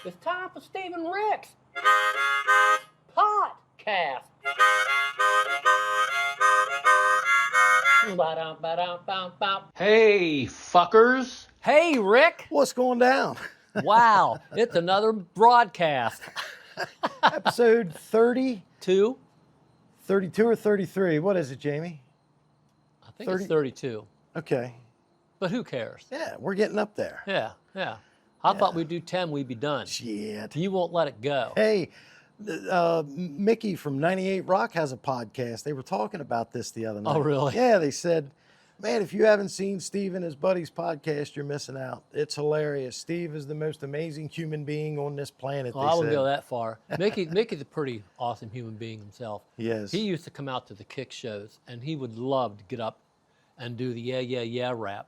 It's time for Steve and Rick's POTcast. Hey, fuckers. Hey, Rick. What's going down? Wow, it's another broadcast. Episode 30, Two? 32 or 33. What is it, Jamie? I think it's 32. Okay. But who cares? Yeah, we're getting up there. Yeah. I thought we'd do 10, we'd be done. Shit. You won't let it go. Hey, Mickey from 98 Rock has a podcast. They were talking about this the other night. Oh, really? Yeah, they said, man, if you haven't seen Steve and his buddy's podcast, you're missing out. It's hilarious. Steve is the most amazing human being on this planet, Well, I wouldn't go that far. Mickey's a pretty awesome human being himself. He is. He used to come out to the KIX shows, and he would love to get up and do the yeah rap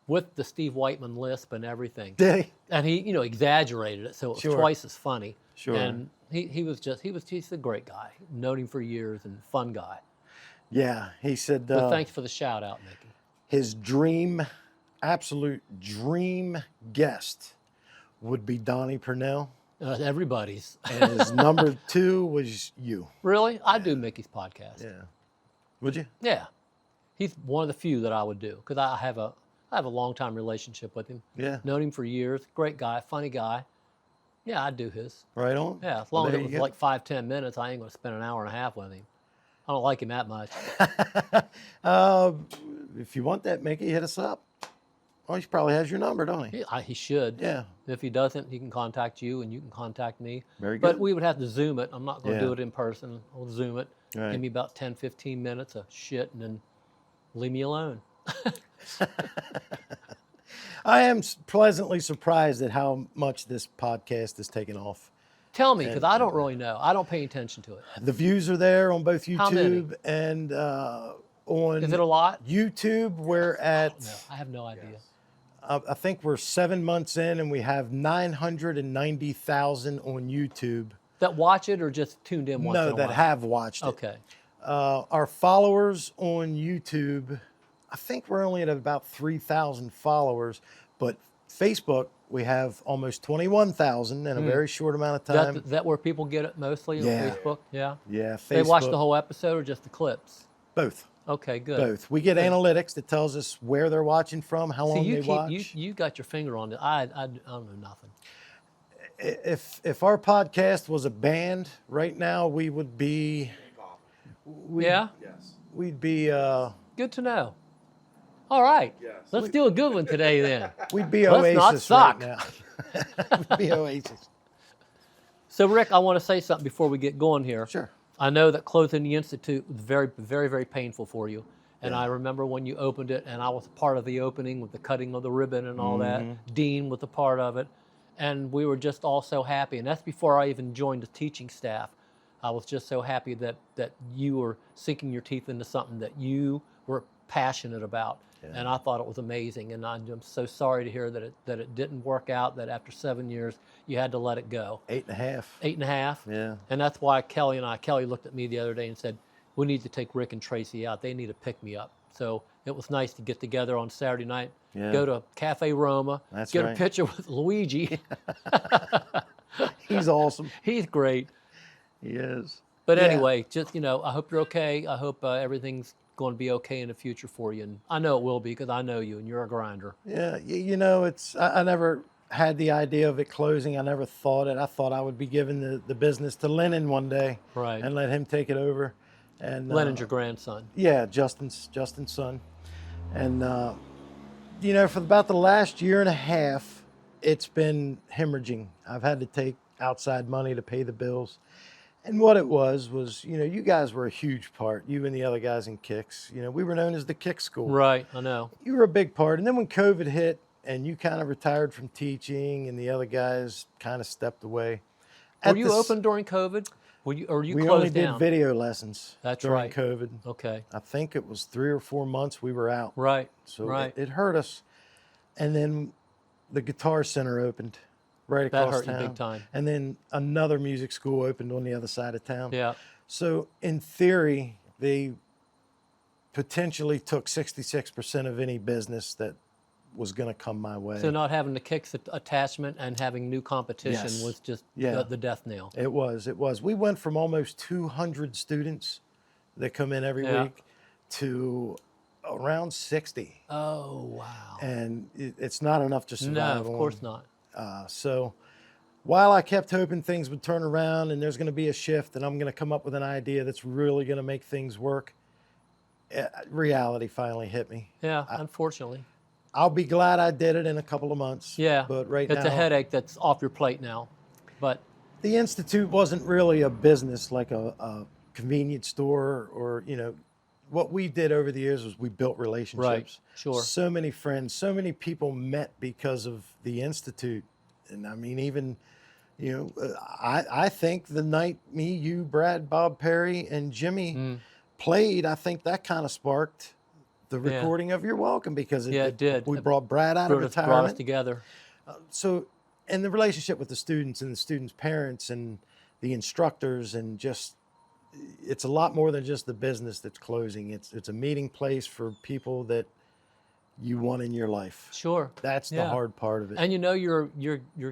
with the Steve Whiteman lisp and everything. Did he? And he, exaggerated it, so it was Sure. twice as funny. Sure. And he's a great guy. Known him for years and fun guy. Yeah, he said But thanks for the shout out, Mickey. his absolute dream guest would be Donnie Purnell. Everybody's. And his number 2 was you. Really? I do Mickey's podcast. Yeah. Would you? Yeah. He's one of the few that I would do because I have a long-time relationship with him. Yeah. Known him for years. Great guy, funny guy. Yeah, I'd do his. Right on. Yeah, as long as there it was you go. like 5-10 minutes, I ain't going to spend an hour and a half with him. I don't like him that much. If you want that, Mickey, hit us up. Oh, he probably has your number, don't he? He should. Yeah. If he doesn't, he can contact you and you can contact me. Very But good. we would have to Zoom it. I'm not going to Yeah. do it in person. I'll Zoom it. Right. Give me about 10-15 minutes of shit and then leave me alone. I am pleasantly surprised at how much this podcast has taken off. Tell me, because I don't really know. I don't pay attention to it. The views are there on both How many? YouTube and on Is it a lot? YouTube. We're at, No, I have no idea. I think we're 7 months in and we have 990,000 on YouTube. That watch it or just tuned in once in a No, that while? have watched it. Okay. Our followers on YouTube, I think we're only at about 3,000 followers, but Facebook, we have almost 21,000 in a very short amount of time. Is that where people get it mostly on Yeah. Facebook? Yeah. Yeah, Facebook. They watch the whole episode or just the clips? Both. Okay, good. Both. We get analytics that tells us where they're watching from, how long See, they watch. you got your finger on it. I don't know nothing. If our podcast was a band right now, we would be. Yeah? We'd be. Good to know. All right. Yes. Let's do a good one today then. We'd be Let's not Oasis suck. right now. We'd be Oasis. So, Rick, I want to say something before we get going here. Sure. I know that closing the Institute was very, very, very painful for you. And I remember when you opened it, and I was a part of the opening with the cutting of the ribbon and all that. Dean was a part of it. And we were just all so happy. And that's before I even joined the teaching staff. I was just so happy that you were sinking your teeth into something that you were passionate about. Yeah. And I thought it was amazing. And I'm so sorry to hear that it didn't work out, that after 7 years, you had to let it go. 8.5. 8.5? Yeah. And that's why Kelly looked at me the other day and said, we need to take Rick and Tracy out. They need to pick me up. So it was nice to get together on Saturday night, go to Cafe Roma, get a picture with Luigi. He's awesome. He's great. He is. But anyway, just, I hope you're okay. I hope everything's going to be okay in the future for you. And I know it will be because I know you and you're a grinder. Yeah, I never had the idea of it closing. I never thought it. I thought I would be giving the business to Lennon one day. Right. And let him take it over. And Lennon's your grandson. Yeah, Justin's son. And, for about the last year and a half, it's been hemorrhaging. I've had to take outside money to pay the bills. And what it was, you guys were a huge part, you and the other guys in KIX. We were known as the KIX school. Right, I know. You were a big part. And then when COVID hit and you kind of retired from teaching and the other guys kind of stepped away. Were you open during COVID? Or you we closed only down? did video lessons during right. COVID. Okay. I think it was 3 or 4 months we were out. Right, So right. it hurt us. And then the Guitar Center opened right across That hurt town. you big time. And then another music school opened on the other side of town. Yeah. So in theory, they potentially took 66% of any business that was going to come my way. So not having the KIX attachment and having new competition Yes. was just Yeah. the death nail. It was. We went from almost 200 students that come in every week to around 60. Oh, wow. And it's not enough to survive. No, of course not. So while I kept hoping things would turn around and there's going to be a shift and I'm going to come up with an idea that's really going to make things work, reality finally hit me. Yeah, unfortunately. I'll be glad I did it in a couple of months. Yeah, but right now it's a headache that's off your plate now. But the Institute wasn't really a business like a convenience store or, you know, what we did over the years was we built relationships. Right, sure. So many friends, so many people met because of the Institute. And I mean, even, you know, I think the night me, you, Brad, Bob Perry, and Jimmy played, I think that kind of sparked the recording of You're Welcome, because it did. We brought Brad out of retirement. Brought us together. So, and the relationship with the students and the students' parents and the instructors, and just, it's a lot more than just the business that's closing. It's a meeting place for people that you want in your life. Sure. That's the hard part of it. And you know, you're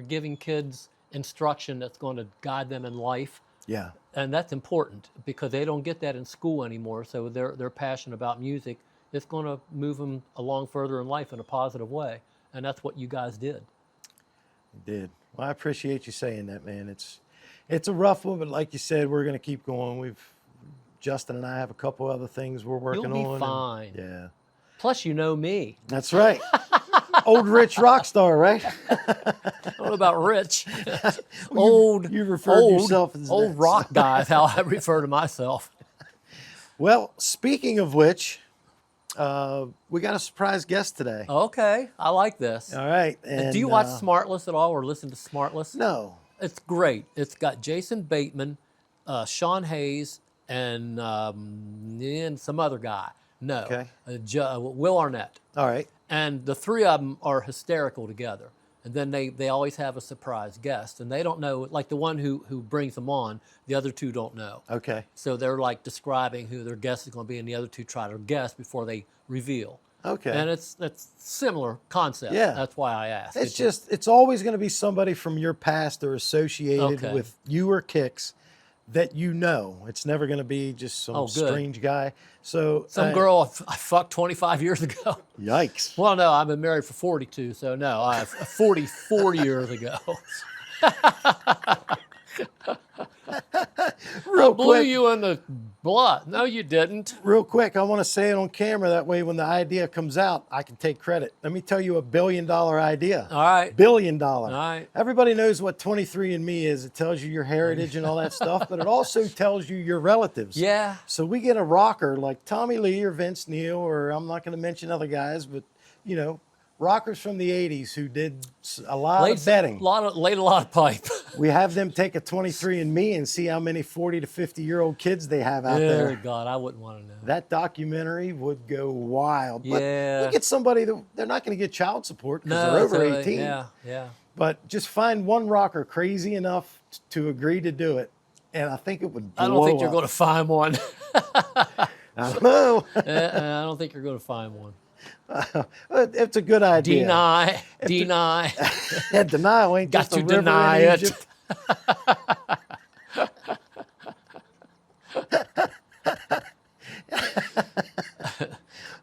giving kids instruction that's going to guide them in life. Yeah. And that's important because they don't get that in school anymore. So they're passionate about music. It's going to move them along further in life in a positive way. And that's what you guys did. You did. Well, I appreciate you saying that, man. It's a rough one, but like you said, we're going to keep going. Justin and I have a couple other things we're working on. You'll be fine. Yeah. Plus, you know me. That's right. Old rich rock star, right? I don't know about rich. You refer to yourself as old that, rock guy is how I refer to myself. Well, speaking of which, we got a surprise guest today. Okay, I like this. All right. And, do you watch Smartless at all or listen to Smartless? No. It's great. It's got Jason Bateman, Sean Hayes, and some other guy. No. Okay. Will Arnett. All right. And the three of them are hysterical together. And then they always have a surprise guest. And they don't know, like the one who brings them on, the other two don't know. Okay. So they're like describing who their guest is going to be, and the other two try to guess before they reveal. Okay. And it's similar concept. Yeah. That's why I asked. It's always going to be somebody from your past or associated with you or KIX that you know. It's never going to be just some strange guy. So some girl I fucked 25 years ago. Yikes. Well, no, I've been married for 42, so no, I 44 years ago. Real blew quick, you in the blood. No, you didn't. Real quick, I want to say it on camera. That way, when the idea comes out, I can take credit. Let me tell you a $1 billion idea. All right. $1 billion. All right. Everybody knows what 23andMe is. It tells you your heritage and all that stuff, but it also tells you your relatives. Yeah. So we get a rocker like Tommy Lee or Vince Neil, or I'm not going to mention other guys, but, you know, rockers from the 80s who did a lot of betting. Laid a lot of pipe. We have them take a 23andMe and see how many 40 to 50-year-old kids they have out there. Dear God, I wouldn't want to know. That documentary would go wild. But Yeah. look at somebody that they're not going to get child support because they're over 18. Yeah. But just find one rocker crazy enough to agree to do it, and I think it would blow I don't think you're up. going to find one. I don't know. I don't think you're going to find one. It's a good idea. Deny. Yeah, denial ain't Got just to a river deny in it. Egypt.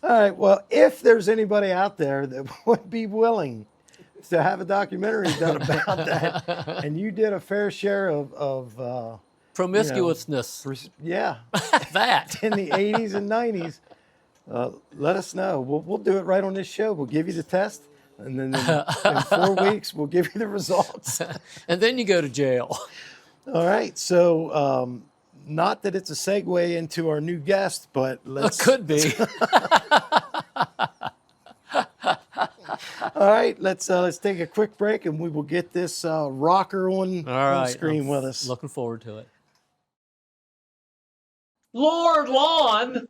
All right. Well, if there's anybody out there that would be willing to have a documentary done about that, and you did a fair share of Promiscuousness. Yeah, That. in the 80s and 90s, let us know. We'll do it right on this show. We'll give you the test, and then in 4 weeks, we'll give you the results. And then you go to jail. All right. So, not that it's a segue into our new guest, but let's. It could be. All right. Let's take a quick break, and we will get this rocker on screen with us. Looking forward to it. Lord Lawn.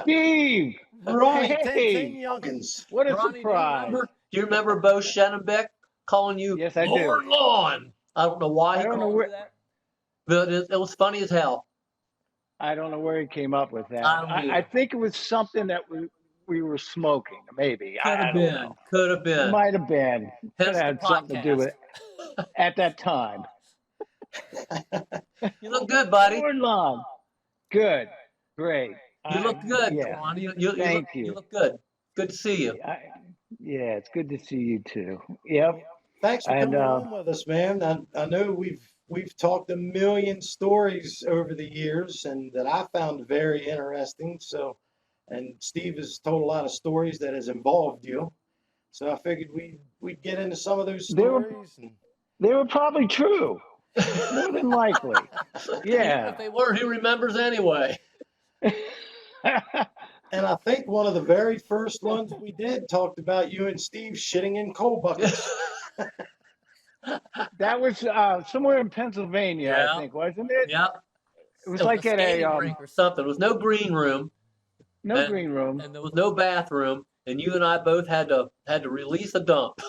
Steve! Ronnie, Hey. 10 Younkins. What a Ronnie, surprise. Do you remember Bo Schenenbeck calling you Yes, I do. Lord Lawn? I don't know why I he don't know called where- you that, but it was funny as hell. I don't know where he came up with that. I don't either. I think it was something that we were smoking. Maybe Could I have don't been. know. Could have been. Might have been. Could Hence have the had something to do with podcast. it at that time. You look good, buddy. We're long. Good. Great. You look good, Yeah. Ronnie. Thank You you. look good. Good to see you. Yeah, it's good to see you too. Yep. Thanks for And coming on with us, man. I know we've talked a million stories over the years, and that I found very interesting. So, and Steve has told a lot of stories that has involved you. So I figured we'd get into some of those stories. they were probably true. More than likely. Even Yeah. if they weren't, who remembers anyway? And I think one of the very first ones we did talked about you and Steve shitting in coal buckets. That was somewhere in Pennsylvania, Yeah. I think, wasn't it? Yeah. It was like a at skating a rink or something. There was no green room. no green room. And there was no bathroom. And you and I both had to release a dump.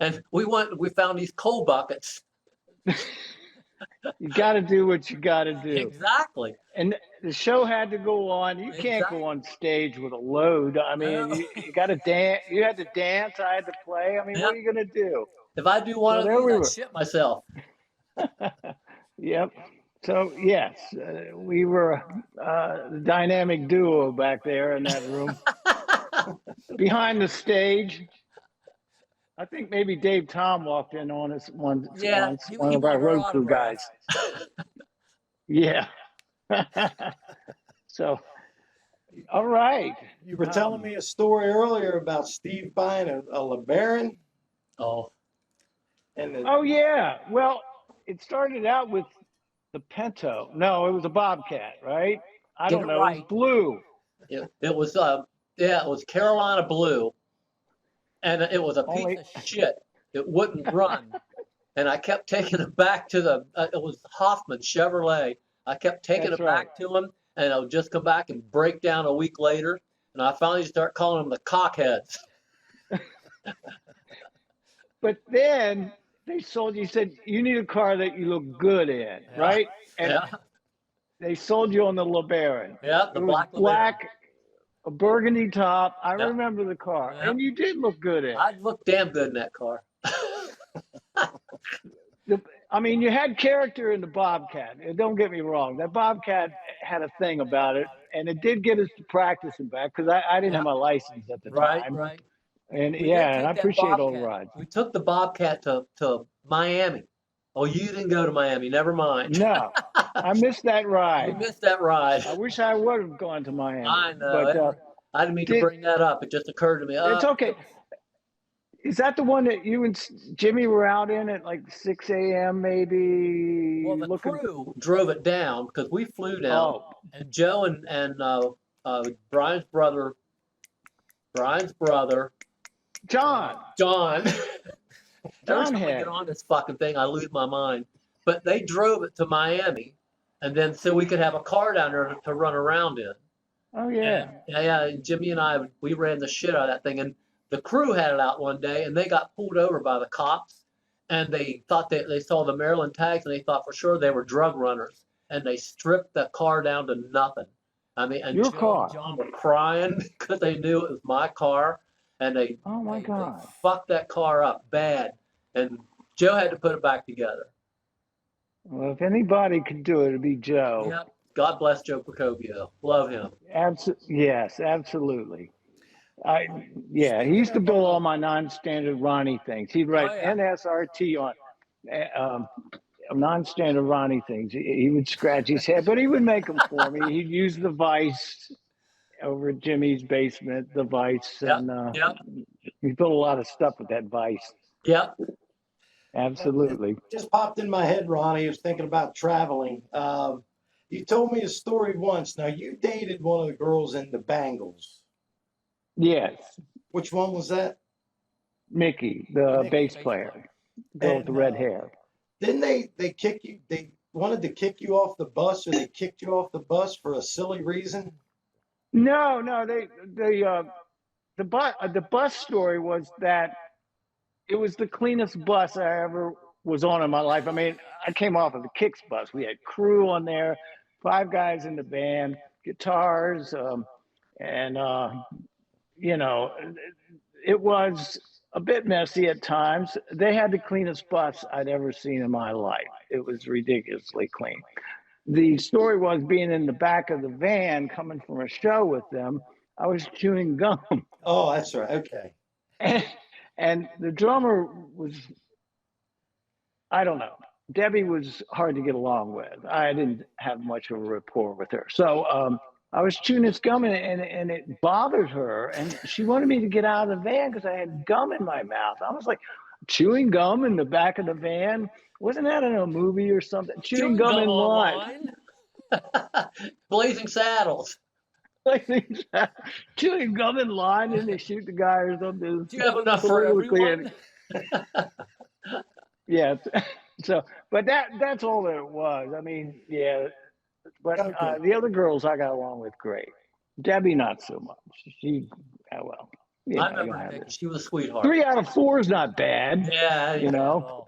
And we found these coal buckets. You got to do what you got to do. Exactly. And the show had to go on. You can't go on stage with a load. I mean, you got to dance. You had to dance. I had to play. I mean, what are you going to do? If I do one of these, I'd shit myself. Yep. So, yes, we were the dynamic duo back there in that room. Behind the stage. I think maybe Dave Tom walked in on us once. One of our road crew guys. Yeah. So, all right. You were telling me a story earlier about Steve buying a LeBaron. Oh. Oh, yeah. Well, it started out with the Pinto. No, it was a Bobcat, right? I don't know. Right. It was blue. It was Carolina blue. And it was a piece of shit. It wouldn't run. And I kept taking it back to it was Hoffman Chevrolet. I kept taking it back to him, and I would just come back and break down a week later. And I finally start calling them the cockheads. But then they sold you, said, you need a car that you look good in, right? And they sold you on the LeBaron. Yeah, the black LeBaron. A burgundy top. I remember the car. And you did look good in it. I looked damn good in that car. I mean, you had character in the Bobcat. Don't get me wrong. That Bobcat had a thing about it. And it did get us to practicing back because I didn't have my license at the time. Right. And and I appreciate all the rides. We took the Bobcat to Miami. Oh, you didn't go to Miami. Never mind. No, I missed that ride. You missed that ride. I wish I would have gone to Miami. I know. But, I didn't mean to bring that up. It just occurred to me. It's okay. Is that the one that you and Jimmy were out in at like 6 a.m. maybe? Well, the crew drove it down because we flew down. And Joe and Brian's brother, John. Every time I get on this fucking thing, I lose my mind. But they drove it to Miami, and then so we could have a car down there to run around in. Oh, yeah. And Jimmy and I, we ran the shit out of that thing. And the crew had it out one day, and they got pulled over by the cops. And they thought they saw the Maryland tags, and they thought for sure they were drug runners. And they stripped the car down to nothing. I mean, and Joe and John were crying because they knew it was my car. And they fucked that car up bad. And Joe had to put it back together. Well, if anybody could do it, it'd be Joe. Yeah. God bless Joe Procopio. Love him. Yes, absolutely. He used to build all my non-standard Ronnie things. He'd write NSRT on non-standard Ronnie things. He would scratch his head, but he would make them for me. He'd use the vise over at Jimmy's basement, the vise, and he built a lot of stuff with that vise. Yep. Absolutely. It just popped in my head, Ronnie. I was thinking about traveling. You told me a story once. Now, you dated one of the girls in the Bangles. Yes. Which one was that? Mickey, the bass player. Girl with the red hair. Didn't they kick you? They wanted to kick you off the bus, or they kicked you off the bus for a silly reason? No. The bus story was that it was the cleanest bus I ever was on in my life. I mean, I came off of the KIX bus. We had crew on there, 5 guys in the band, guitars, and you know, it was a bit messy at times. They had the cleanest bus I'd ever seen in my life. It was ridiculously clean. The story was being in the back of the van coming from a show with them. I was chewing gum. Oh, that's right. Okay. And the drummer was, I don't know. Debbie was hard to get along with. I didn't have much of a rapport with her. So I was chewing this gum and it bothered her. And she wanted me to get out of the van because I had gum in my mouth. I was like, chewing gum in the back of the van? Wasn't that in a movie or something? Chewing gum in line. Blazing Saddles. Chewing gum in line and they shoot the guy or something. Do you have enough for everyone? Yeah. So, but that's all that it was. I mean, yeah. But the other girls I got along with great. Debbie, not so much. She, well. I remember she was a sweetheart. 3 out of 4 is not bad. Yeah. You know?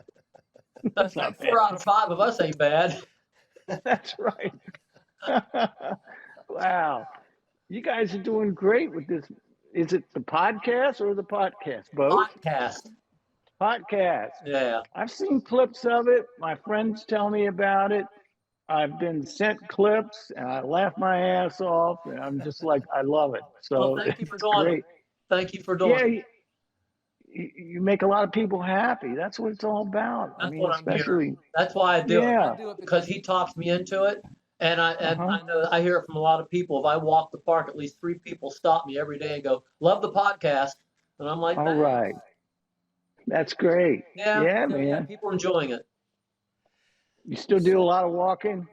That's not 4 out of 5 of us ain't bad. That's right. Wow. You guys are doing great with this. Is it the podcast or the podcast? Both? Podcast. Yeah. I've seen clips of it. My friends tell me about it. I've been sent clips and I laugh my ass off and I'm just like, I love it. So well, thank you for doing it. Thank you for doing it. You make a lot of people happy. That's what it's all about. That's what I'm hearing. That's why I do it. I do it because he talks me into it. And I know I hear it from a lot of people. If I walk the park, at least 3 people stop me every day and go, "Love the podcast," and I'm like, "All right, that's great." Yeah, man. Yeah, people are enjoying it. You still do a lot of walking?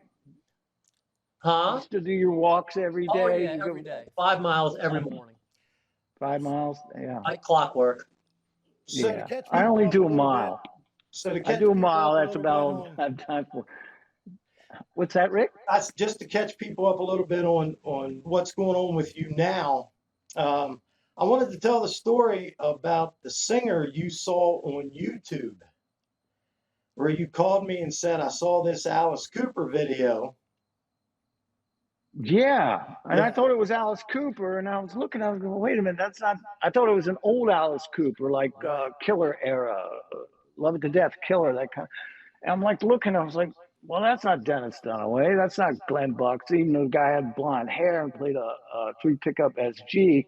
Huh? You still do your walks every day? Oh, yeah, every day. 5 miles every morning. 5 miles? Yeah. Like clockwork. Yeah. I only do a mile. I do a mile. That's about all I have time for. What's that, Rick? That's just to catch people up a little bit on what's going on with you now. I wanted to tell the story about the singer you saw on YouTube, where you called me and said, "I saw this Alice Cooper video." Yeah, and I thought it was Alice Cooper, and I was looking, I was going, wait a minute, that's not, I thought it was an old Alice Cooper, like Killer era, Love It to Death, Killer, that kind of, and I'm like looking, I was like, well, that's not Dennis Dunaway, that's not Glenn Bucks, even though the guy had blonde hair and played a 3 pickup SG,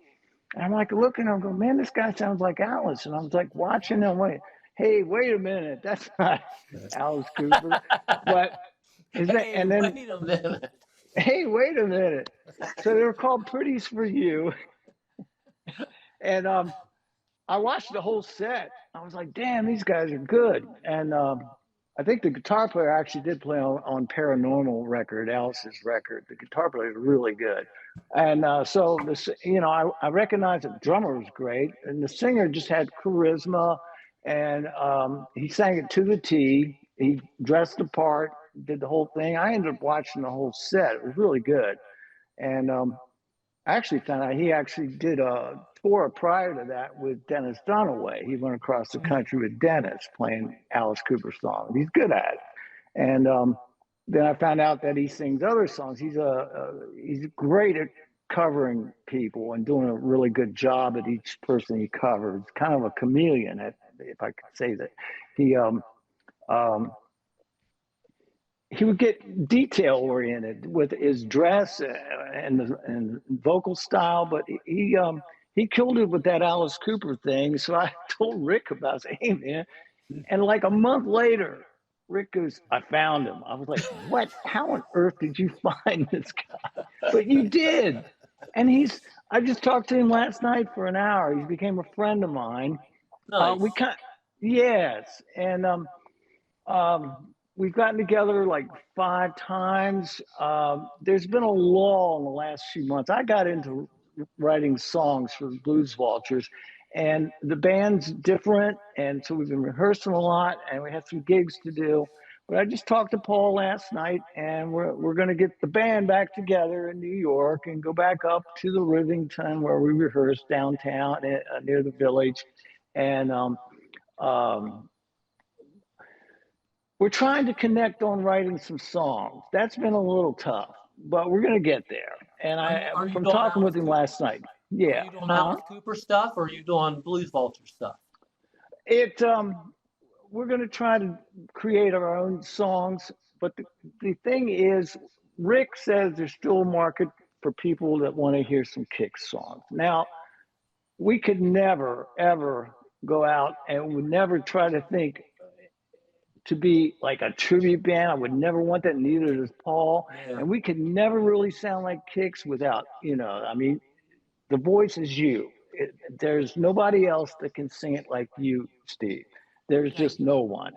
and I'm like looking, I'm going, man, this guy sounds like Alice, and I was like watching him, wait a minute, that's not Alice Cooper, but is that, and then, wait a minute. Hey, wait a minute. So they were called Pretties for You. And I watched the whole set. I was like, damn, these guys are good. And I think the guitar player actually did play on Paranormal record, Alice's record. The guitar player is really good. And so, I recognized that the drummer was great. And the singer just had charisma. And he sang it to the T. He dressed the part. Did the whole thing. I ended up watching the whole set. It was really good. And I actually found out he actually did a tour prior to that with Dennis Dunaway. He went across the country with Dennis playing Alice Cooper songs. He's good at it. And then I found out that he sings other songs. He's great at covering people and doing a really good job at each person he covers. Kind of a chameleon, if I could say that. He would get detail oriented with his dress and vocal style, but he killed it with that Alice Cooper thing. So I told Rick about it. I said, hey man, and like a month later, Rick goes, I found him. I was like, what? How on earth did you find this guy? But you did. And I just talked to him last night for an hour. He became a friend of mine. Nice. Yes. And we've gotten together like 5 times. There's been a lull in the last few months. I got into writing songs for Blues Vultures, and the band's different. And so we've been rehearsing a lot, and we have some gigs to do. But I just talked to Paul last night, and we're going to get the band back together in New York and go back up to the Rivington where we rehearsed downtown near the Village. And we're trying to connect on writing some songs. That's been a little tough, but we're going to get there. And from talking with him last night. Yeah. Are you doing Alice Cooper stuff, or are you doing Blues Vulture stuff? We're going to try to create our own songs, but the thing is, Rick says there's still a market for people that want to hear some KIX songs. Now, we could never, ever go out and would never try to think to be like a tribute band. I would never want that, neither does Paul. Yeah. And we could never really sound like KIX without, I mean, the voice is you. There's nobody else that can sing it like you, Steve. There's just no one.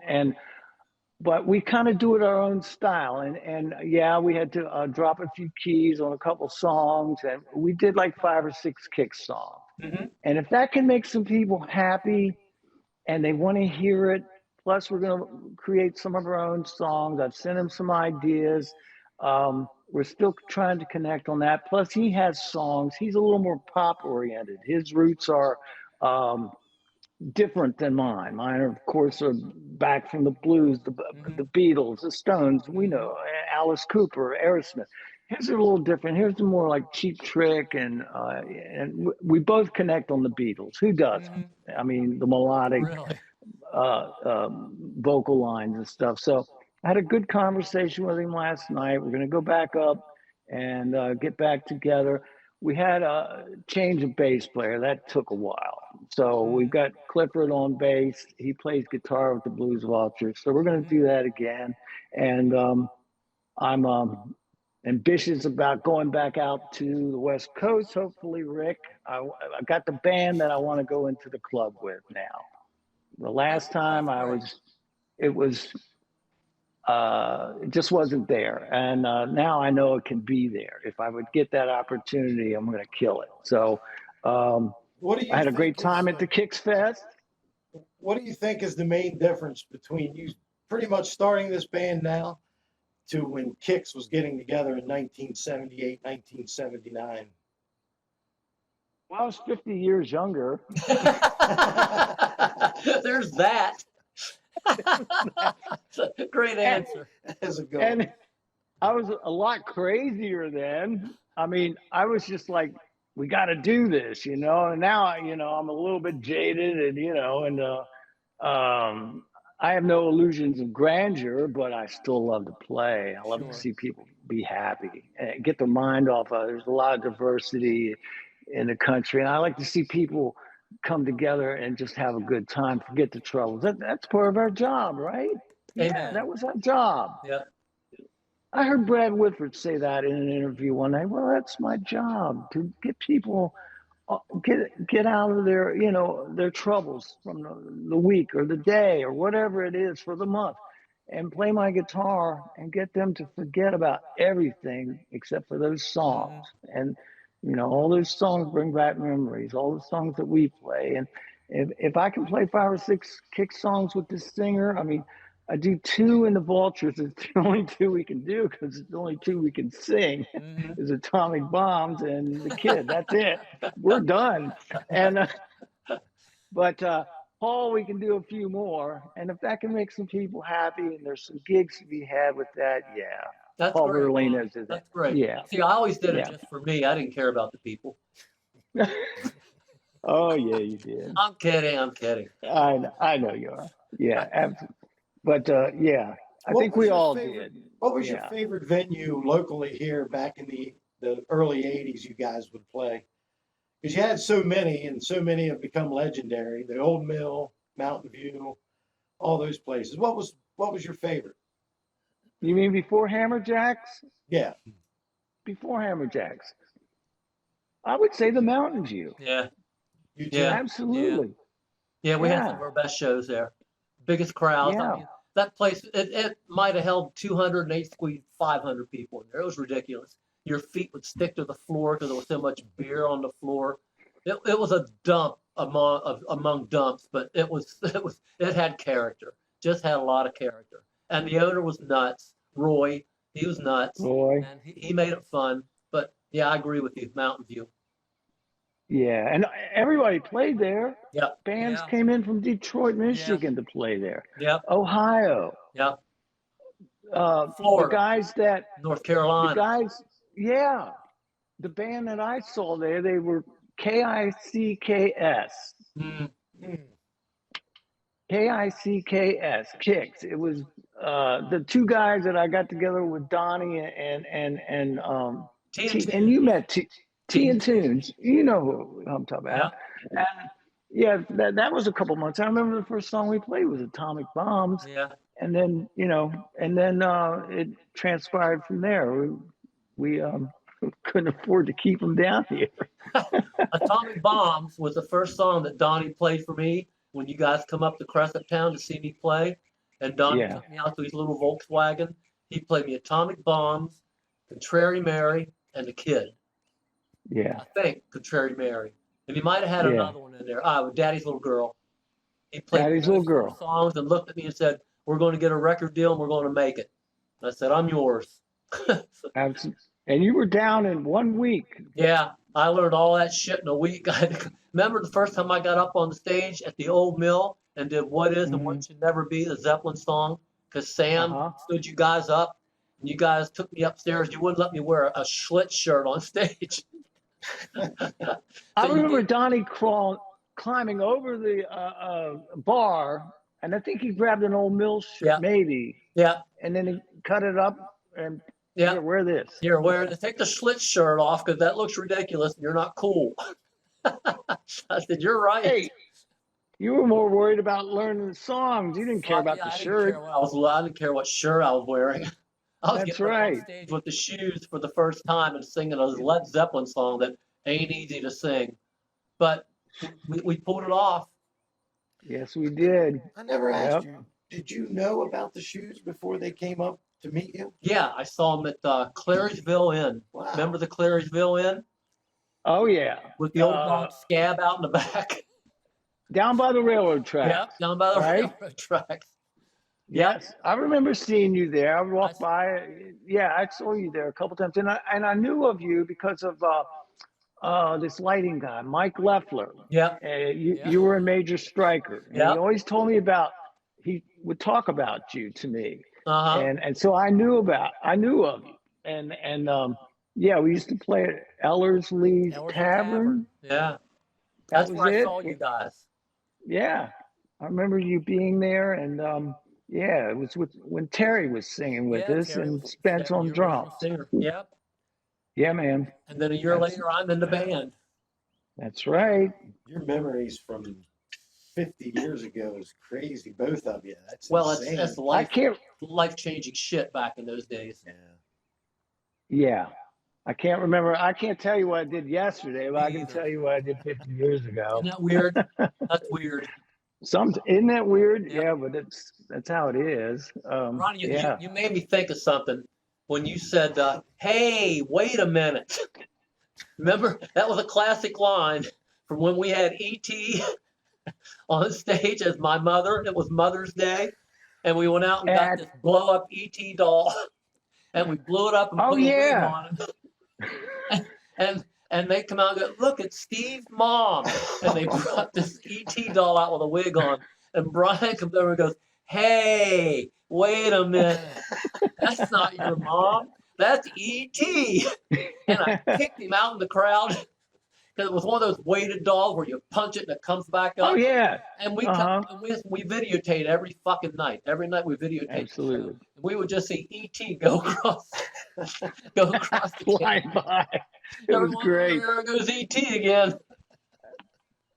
But we kind of do it our own style. And yeah, we had to drop a few keys on a couple songs, and we did like 5 or 6 KIX songs. Mm-hmm. And if that can make some people happy and they want to hear it, plus we're going to create some of our own songs. I've sent him some ideas. We're still trying to connect on that. Plus he has songs. He's a little more pop oriented. His roots are different than mine. Mine, are, of course, are back from the blues, the Beatles, the Stones, we know, Alice Cooper, Aerosmith. His are a little different. Here's more like Cheap Trick, and we both connect on the Beatles. Who doesn't? I mean, the melodic vocal lines and stuff. So I had a good conversation with him last night. We're going to go back up and get back together. We had a change of bass player. That took a while. So we've got Clifford on bass. He plays guitar with the Blues Vultures. So we're going to do that again. And I'm ambitious about going back out to the West Coast. Hopefully, Rick, I got the band that I want to go into the club with now. The last time it just wasn't there. And now I know it can be there. If I would get that opportunity, I'm going to kill it. So I had a great time at the KIX Fest. What do you think is the main difference between you pretty much starting this band now to when KIX was getting together in 1978, 1979? Well, I was 50 years younger. There's that. Great answer. And I was a lot crazier then. I mean, I was just like, we got to do this, and now, I'm a little bit jaded and, I have no illusions of grandeur, but I still love to play. I love to see people be happy and get their mind off of. There's a lot of diversity in the country, and I like to see people come together and just have a good time, forget the troubles. That's part of our job, right? Yeah, that was our job. Yeah. I heard Brad Whitford say that in an interview one night. Well, that's my job, to get people get out of their their troubles from the week or the day or whatever it is for the month, and play my guitar and get them to forget about everything except for those songs. And all those songs bring back memories, all the songs that we play. And if I can play 5 or 6 KIX songs with this singer, I mean, I do 2 in the Vultures. It's the only 2 we can do because it's the only 2 we can sing. Is Atomic Bombs and The Kid. That's it. We're done. And but Paul, we can do a few more. And if that can make some people happy and there's some gigs to be had with that, yeah. That's Paul great. Verlinos is That's great. Yeah. See, I always did it just for me. I didn't care about the people. Oh, yeah, you did. I'm kidding. I know you are. Yeah, absolutely. But yeah, I think we all did. What was your favorite venue locally here back in the early 80s you guys would play? Because you had so many, and so many have become legendary. The Old Mill, Mountain View, all those places. What was your favorite? You mean before Hammerjacks? Yeah. Before Hammerjacks. I would say the Mountain View. Yeah. You too? Yeah. Absolutely. Yeah, we had some of our best shows there. Biggest crowds. Yeah. I mean, that place, it might have held 208 squeezed 500 people in there. It was ridiculous. Your feet would stick to the floor because there was so much beer on the floor. It was a dump among dumps, but it had character. Just had a lot of character. And the owner was nuts. Roy, he was nuts. Roy. And he made it fun. But yeah, I agree with you. Mountain View. Yeah, and everybody played there. Yep. Bands came in from Detroit, Michigan to play there. Yep. Ohio. Yep. Florida. The guys that North Carolina. The guys, yeah. The band that I saw there, they were KICKS. Mm. KICKS, Kicks. It was the two guys that I got together with Donnie and T T, and and you met T and Tunes. Tunes. You know who I'm talking Yeah. about. And yeah, that was a couple months. I remember the first song we played was Atomic Bombs, Yeah. and then it transpired from there. We couldn't afford to keep them down here. Atomic Bombs was the first song that Donnie played for me when you guys come up to Crescent Town to see me play. And Donnie Yeah. took me out to his little Volkswagen. He played me Atomic Bombs, Contrary Mary, and The Kid. Yeah. I think Contrary Mary. And he might have had Yeah. another one in there. With Daddy's Little Girl. He played Daddy's those Little 4 Girl. songs and looked at me and said, "We're going to get a record deal and we're going to make it." And I said, "I'm yours." Absolutely. And you were down in 1 week. Yeah, I learned all that shit in a week. Remember the first time I got up on the stage at the old mill and did What Is and What Should Never Be, the Zeppelin song, because Sam stood you guys up and you guys took me upstairs. You wouldn't let me wear a Schlitz shirt on stage. I remember Donnie climbing over the bar, and I think he grabbed an old mill shirt, maybe. Yeah. And then he cut it up and wear this. Here, take the Schlitz shirt off because that looks ridiculous and you're not cool. I said, "You're right." Hey, you were more worried about learning the songs. You didn't care about the shirt. I didn't care what shirt I was wearing. I was That's getting up right. on stage with the shoes for the first time and singing a Led Zeppelin song that ain't easy to sing. But we pulled it off. Yes, we did. I never asked you, did you know about the shoes before they came up to meet you? Yeah, I saw them at Clary'sville Inn. Wow. Remember the Clary'sville Inn? Oh, yeah. With the old dog Scab out in the back. Down by the railroad tracks. Yep, down by the railroad tracks. Yes, I remember seeing you there. I walked by. Yeah, I saw you there a couple times, and I knew of you because of this lighting guy, Mike Leffler. Yeah. You were a Major Striker. And he always told me he would talk about you to me. And so I knew of you. And we used to play at Ellerslie Tavern. Yeah. That's where I saw you guys. Yeah. I remember you being there, and it was when Terry was singing with us and Spence on drums. Yep. Yeah, man. And then a year later, I'm in the band. That's right. Your memories from 50 years ago is crazy, both of you. That's insane. It's life-changing shit back in those days. Yeah. I can't remember. I can't tell you what I did yesterday, but I can tell you what I did 50 years ago. Isn't that weird? That's weird. Isn't that weird? Yep. Yeah, but that's how it is. Ronnie, you made me think of something when you said, "Hey, wait a minute." Remember, that was a classic line from when we had E.T. on stage as my mother. It was Mother's Day, and we went out and got this blow-up E.T. doll, and we blew it up and put a wig on him. And they come out and go, "Look, it's Steve's mom." And they brought this E.T. doll out with a wig on. And Brian comes over and goes, "Hey, wait a minute. That's not your mom. That's E.T." And I kicked him out in the crowd because it was one of those weighted dolls where you punch it and it comes back up. Oh, yeah. And we videotape every fucking night. Every night we videotape. Absolutely. We would just see E.T. go across the flying by. It was great. There goes E.T. again.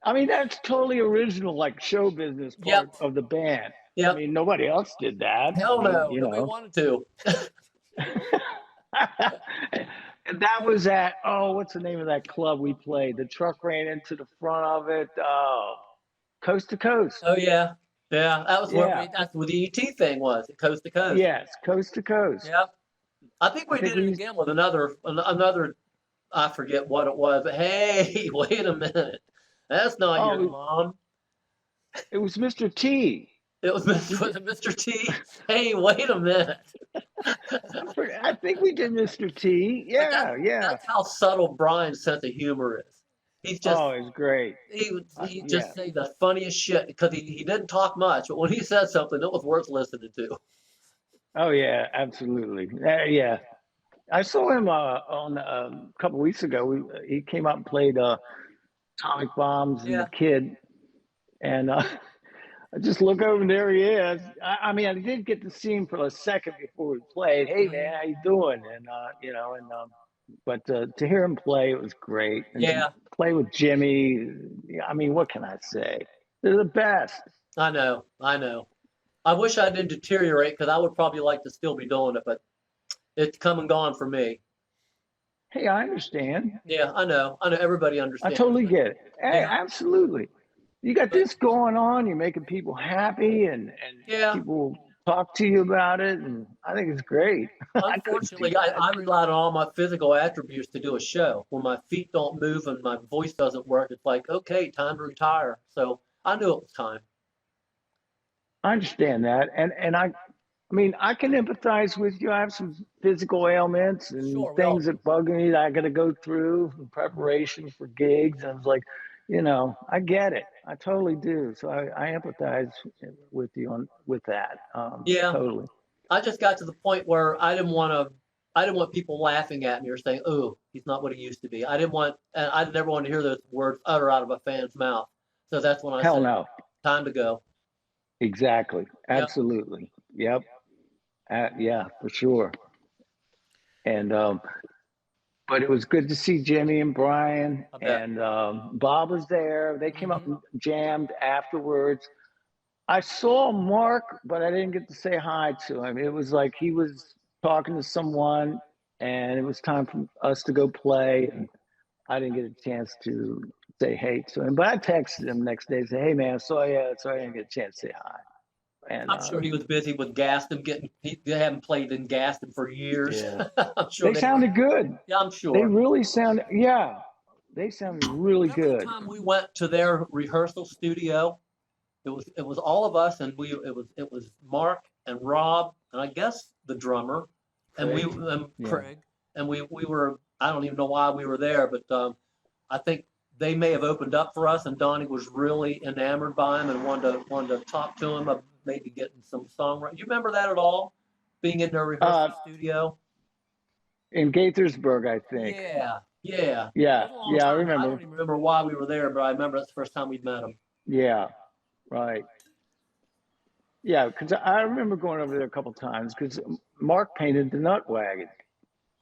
I mean, that's totally original, like show business part of the band. Yep. I mean, nobody else did that. Hell no. Nobody wanted to. And that was at, what's the name of that club we played? The truck ran into the front of it. Coast to Coast. Oh, yeah. Yeah, that was that's what the ET thing was, Coast to Coast. Yes, Coast to Coast. Yep. I think we did it again with another, I forget what it was. But hey, wait a minute. That's not your mom. It was Mr. T. It was Mr. T. Hey, wait a minute. I think we did Mr. T. Yeah, That's how subtle Brian's sense of humor is. He's just it's great. He just say the funniest shit because he didn't talk much, but when he said something, it was worth listening to. Oh yeah, absolutely. Yeah, I saw him on a couple weeks ago. He came out and played atomic bombs and Yeah. the kid. And I just look over and there he is. I mean, I did get to see him for a second before we played. Hey man, how you doing? And but to hear him play, it was great. And Yeah. to play with Jimmy, I mean, what can I say? They're the best. I know. I wish I didn't deteriorate because I would probably like to still be doing it, but it's come and gone for me. Hey, I understand. Yeah, I know. Everybody I understands. totally get it. Hey, Yeah. absolutely. You got this going on. You're making people happy, and Yeah. people talk to you about it, and I think it's great. Unfortunately, I relied on all my physical attributes to do a show. When my feet don't move and my voice doesn't work, it's like, okay, time to retire. So I knew it was time. I understand that, and I mean, I can empathize with you. I have some physical ailments and Sure, things that bug me that I got to go through in preparation for gigs. And I was like, I get it. I totally do. So I empathize with you with that. Yeah. Totally. I just got to the point where I didn't want people laughing at me or saying, "Oh, he's not what he used to be." I never want to hear those words utter out of a fan's mouth. So that's when I Hell said, no. time to go. Exactly. Absolutely. Yep. Yeah, for sure. And but it was good to see Jimmy and Brian, and Bob was there. They came up and jammed afterwards. I saw Mark, but I didn't get to say hi to him. It was like he was talking to someone, and it was time for us to go play. And I didn't get a chance to say hey to him, but I texted him next day and said, "Hey man, sorry I didn't get a chance to say hi." And I'm sure he was busy with Gaston. They haven't played in Gaston for years. Yeah. I'm sure they sounded good. Yeah, I'm sure. They really sounded. Yeah, they sounded really Remember good. the time we went to their rehearsal studio? It was all of us, and it was Mark and Rob and I guess the drummer, Craig. Craig, and we were, I don't even know why we were there, but I think they may have opened up for us, and Donnie was really enamored by him and wanted to talk to him about maybe getting some songwriting. You remember that at all? Being in their rehearsal studio in Gaithersburg, I think. Yeah. I remember. I don't even remember why we were there, but I remember that's the first time we'd met him. Yeah, right. Yeah, because I remember going over there a couple times because Mark painted the Nut Wagon.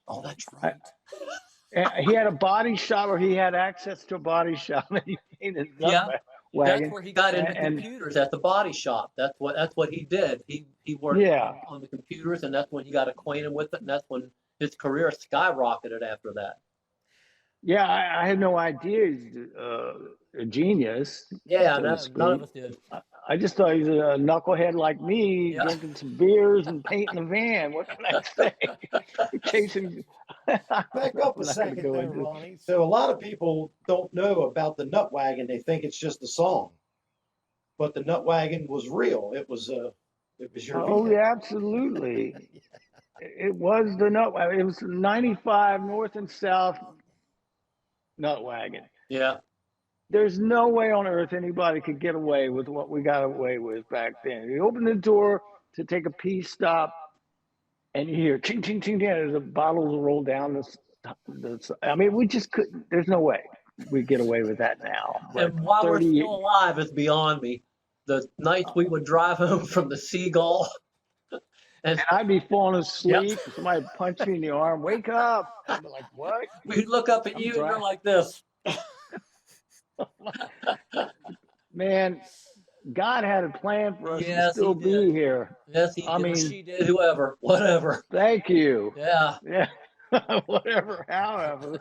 Oh, that's right. He had a body shop, or he had access to a body shop, and he painted the Nut Wagon. That's where he got into computers, at the body shop. That's what he did. He worked on the computers, and that's when he got acquainted with it, and that's when his career skyrocketed after that. Yeah, I had no idea he's a genius. Yeah, none of us did. I just thought he was a knucklehead like me, drinking some beers and painting a van. What can I say? Chasing. Back up a second there, Ronnie. So a lot of people don't know about the Nut Wagon. They think it's just a song, but the Nut Wagon was real. It was your. Oh, yeah, absolutely. It was the Nut Wagon. It was 95 north and south Nut Wagon. Yeah. There's no way on earth anybody could get away with what we got away with back then. You open the door to take a pee stop, and you hear ching, ching, ching, ching, as the bottles roll down I mean, we just couldn't. There's no way we get away with that now. And while we're still alive is beyond me. The nights we would drive home from the Seagull. And I'd be falling asleep. Somebody would punch me in the arm. Wake up. I'd be like, what? We'd look up at you and you're like this. Man, God had a plan for us to still be here. Yes, he did. She did. Whoever, whatever. Thank you. Yeah. Whatever, however.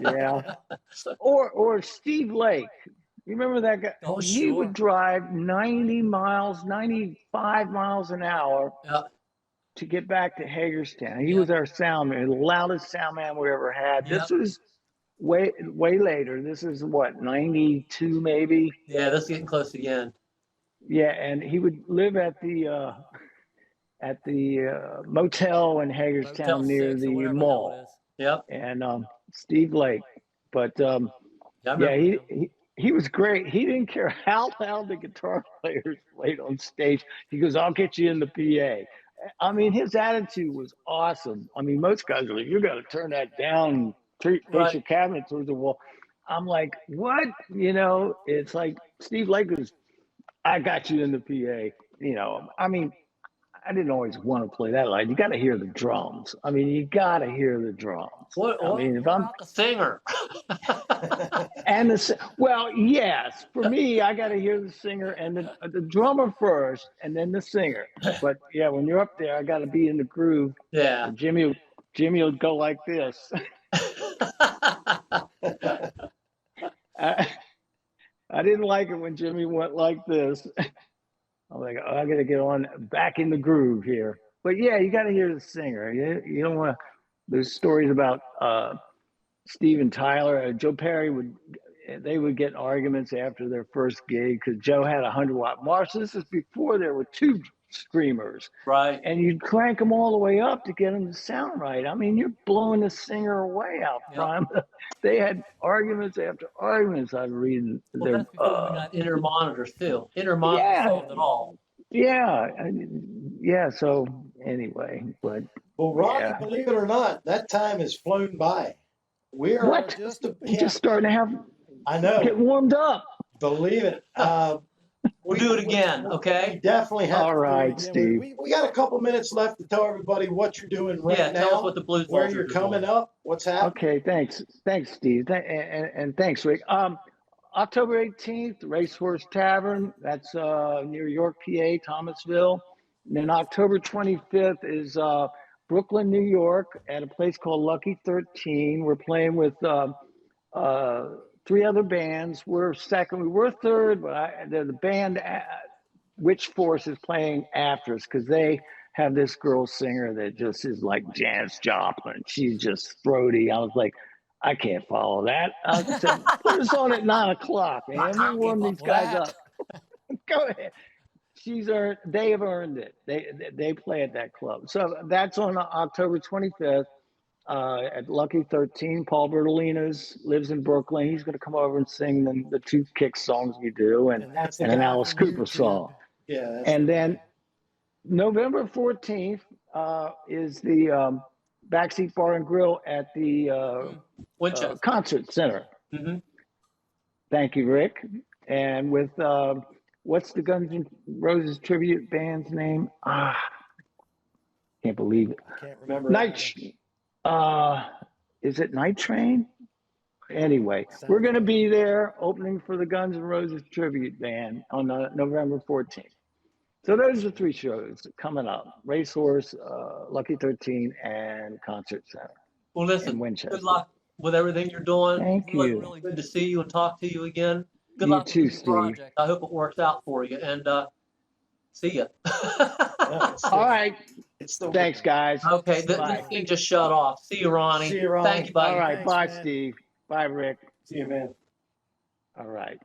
Yeah. Or Steve Lake. You remember that guy? Oh, he would drive 95 miles an hour to get back to Hagerstown. He was our sound man, the loudest sound man we ever had. This was way later. This is what, 92 maybe? Yeah, that's getting close to the end. Yeah, and he would live at the motel in Hagerstown near the mall. Yep. And Steve Lake, but he was great. He didn't care how loud the guitar players played on stage. He goes, "I'll get you in the PA." I mean, his attitude was awesome. I mean, most guys are like, "You got to turn that down, face your cabinet towards the wall." I'm like, what? It's like Steve Lake was, I got you in the PA. I mean, I didn't always want to play that line. You got to hear the drums. I mean, you got to hear the drums. What If I'm about the singer? and well, yes, for me, I got to hear the singer and the drummer first, and then the singer. But yeah, when you're up there, I got to be in the groove. Yeah. And Jimmy will go like this. I didn't like it when Jimmy went like this. I'm like, oh, I got to get on back in the groove here. But yeah, you got to hear the singer. You don't want to. There's stories about Steve and Tyler. Joe Perry they would get arguments after their first gig because Joe had a 100-watt Marshall. This is before there were 2 screamers. Right. And you'd crank them all the way up to get them to sound right. I mean, you're blowing the singer away out front. They had arguments after arguments. I'd read. Well, that's before we got inner monitors too. Inner monitors solved it all. Yeah. So anyway, but well, Ronnie, believe it or not, that time has flown by. We are just starting to have. I know. Get warmed up. Believe it. We'll do it again, okay? We definitely have. All right, Steve. We got a couple minutes left to tell everybody what you're doing right now. Tell us what the Blues where you're coming up, what's happening. Okay, thanks, Steve, and thanks, Rick. October 18th, Racehorse Tavern. That's near York, PA, Thomasville. And then October 25th is Brooklyn, New York, at a place called Lucky 13. We're playing with 3 other bands. We're second. We were third, but the band Witch Force is playing after us because they have this girl singer that just is like Janis Joplin. She's just throaty. I was like, I can't follow that. I said, put us on at 9:00, man. We warm these guys up. Go ahead. They have earned it. They play at that club. So that's on October 25th. At Lucky 13, Paul Bertolina's lives in Brooklyn. He's going to come over and sing the 2 KIX songs we do and an Alice Cooper song. Yeah. And then November 14th is the Backseat Bar and Grill at the Concert Center. Mm-hmm. Thank you, Rick. And with what's the Guns N' Roses tribute band's name? Can't believe it. I can't remember. Is it Night Train? Anyway, we're going to be there opening for the Guns N' Roses tribute band on November 14th. So those are 3 shows coming up: Racehorse, Lucky 13, and Concert Center. Well, listen, good luck with everything you're doing. Thank you. Really good to see you and talk to you again. Good You luck too, with your project. I hope it works out for you. And see ya. All right. Thanks, guys. Okay, this thing just shut off. See you, Ronnie. See you, Ronnie. Thank you, buddy. All right. Thanks, Bye, man. Steve. Bye, Rick. See you, man. All right.